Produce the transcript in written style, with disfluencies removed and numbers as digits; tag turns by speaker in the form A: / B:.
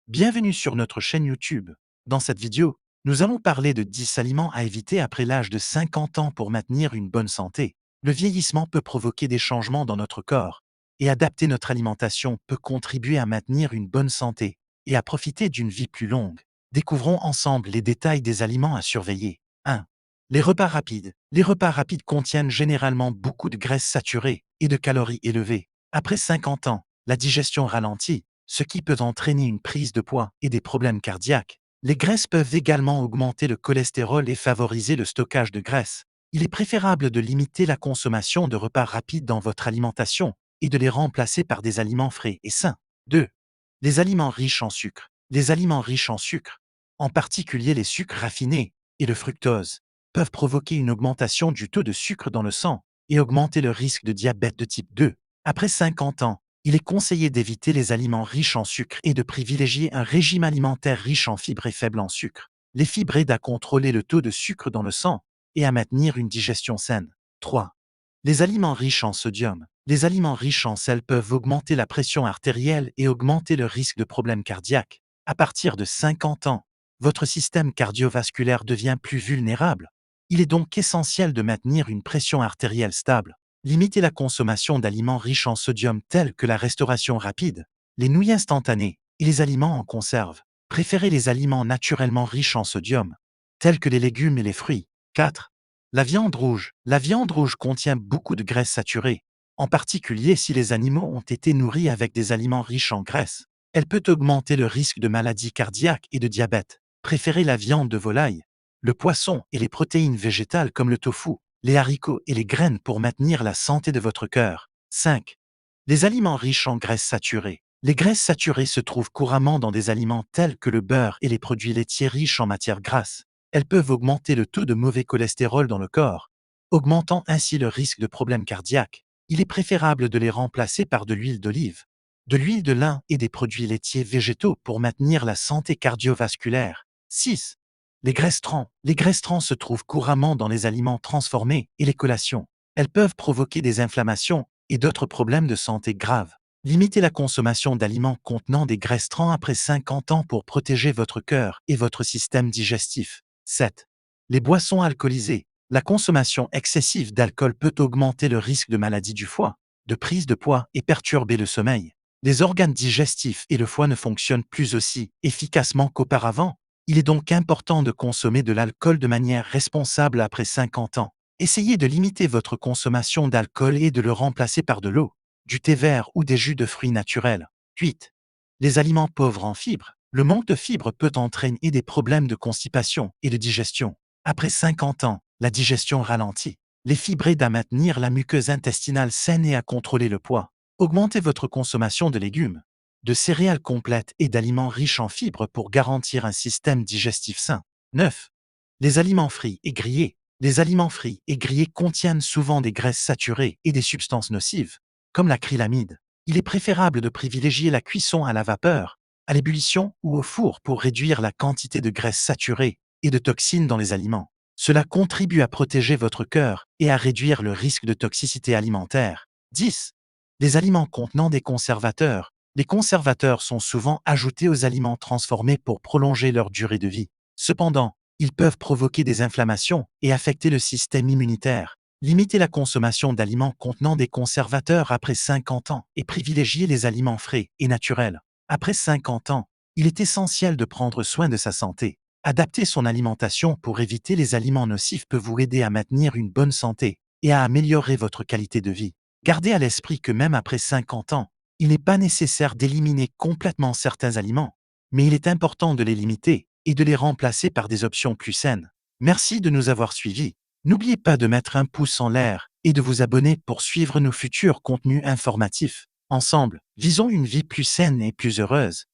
A: Bienvenue sur notre chaîne YouTube. Dans cette vidéo, nous allons parler de 10 aliments à éviter après l'âge de 50 ans pour maintenir une bonne santé. Le vieillissement peut provoquer des changements dans notre corps, et adapter notre alimentation peut contribuer à maintenir une bonne santé et à profiter d'une vie plus longue. Découvrons ensemble les détails des aliments à surveiller. 1. Les repas rapides. Les repas rapides contiennent généralement beaucoup de graisses saturées et de calories élevées. Après 50 ans, la digestion ralentit, ce qui peut entraîner une prise de poids et des problèmes cardiaques. Les graisses peuvent également augmenter le cholestérol et favoriser le stockage de graisse. Il est préférable de limiter la consommation de repas rapides dans votre alimentation et de les remplacer par des aliments frais et sains. 2. Les aliments riches en sucre. Les aliments riches en sucre, en particulier les sucres raffinés et le fructose, peuvent provoquer une augmentation du taux de sucre dans le sang et augmenter le risque de diabète de type 2. Après 50 ans, il est conseillé d'éviter les aliments riches en sucre et de privilégier un régime alimentaire riche en fibres et faible en sucre. Les fibres aident à contrôler le taux de sucre dans le sang et à maintenir une digestion saine. 3. Les aliments riches en sodium. Les aliments riches en sel peuvent augmenter la pression artérielle et augmenter le risque de problèmes cardiaques. À partir de 50 ans, votre système cardiovasculaire devient plus vulnérable. Il est donc essentiel de maintenir une pression artérielle stable. Limitez la consommation d'aliments riches en sodium tels que la restauration rapide, les nouilles instantanées et les aliments en conserve. Préférez les aliments naturellement riches en sodium, tels que les légumes et les fruits. 4. La viande rouge. La viande rouge contient beaucoup de graisses saturées, en particulier si les animaux ont été nourris avec des aliments riches en graisse. Elle peut augmenter le risque de maladies cardiaques et de diabète. Préférez la viande de volaille, le poisson et les protéines végétales comme le tofu, les haricots et les graines pour maintenir la santé de votre cœur. 5. Les aliments riches en graisses saturées. Les graisses saturées se trouvent couramment dans des aliments tels que le beurre et les produits laitiers riches en matières grasses. Elles peuvent augmenter le taux de mauvais cholestérol dans le corps, augmentant ainsi le risque de problèmes cardiaques. Il est préférable de les remplacer par de l'huile d'olive, de l'huile de lin et des produits laitiers végétaux pour maintenir la santé cardiovasculaire. 6. Les graisses trans. Les graisses trans se trouvent couramment dans les aliments transformés et les collations. Elles peuvent provoquer des inflammations et d'autres problèmes de santé graves. Limitez la consommation d'aliments contenant des graisses trans après 50 ans pour protéger votre cœur et votre système digestif. 7. Les boissons alcoolisées. La consommation excessive d'alcool peut augmenter le risque de maladie du foie, de prise de poids et perturber le sommeil. Les organes digestifs et le foie ne fonctionnent plus aussi efficacement qu'auparavant. Il est donc important de consommer de l'alcool de manière responsable après 50 ans. Essayez de limiter votre consommation d'alcool et de le remplacer par de l'eau, du thé vert ou des jus de fruits naturels. 8. Les aliments pauvres en fibres. Le manque de fibres peut entraîner des problèmes de constipation et de digestion. Après 50 ans, la digestion ralentit. Les fibres aident à maintenir la muqueuse intestinale saine et à contrôler le poids. Augmentez votre consommation de légumes, de céréales complètes et d'aliments riches en fibres pour garantir un système digestif sain. 9. Les aliments frits et grillés. Les aliments frits et grillés contiennent souvent des graisses saturées et des substances nocives, comme l'acrylamide. Il est préférable de privilégier la cuisson à la vapeur, à l'ébullition ou au four pour réduire la quantité de graisses saturées et de toxines dans les aliments. Cela contribue à protéger votre cœur et à réduire le risque de toxicité alimentaire. 10. Les aliments contenant des conservateurs. Les conservateurs sont souvent ajoutés aux aliments transformés pour prolonger leur durée de vie. Cependant, ils peuvent provoquer des inflammations et affecter le système immunitaire. Limitez la consommation d'aliments contenant des conservateurs après 50 ans et privilégiez les aliments frais et naturels. Après 50 ans, il est essentiel de prendre soin de sa santé. Adapter son alimentation pour éviter les aliments nocifs peut vous aider à maintenir une bonne santé et à améliorer votre qualité de vie. Gardez à l'esprit que même après 50 ans, il n'est pas nécessaire d'éliminer complètement certains aliments, mais il est important de les limiter et de les remplacer par des options plus saines. Merci de nous avoir suivis. N'oubliez pas de mettre un pouce en l'air et de vous abonner pour suivre nos futurs contenus informatifs. Ensemble, visons une vie plus saine et plus heureuse.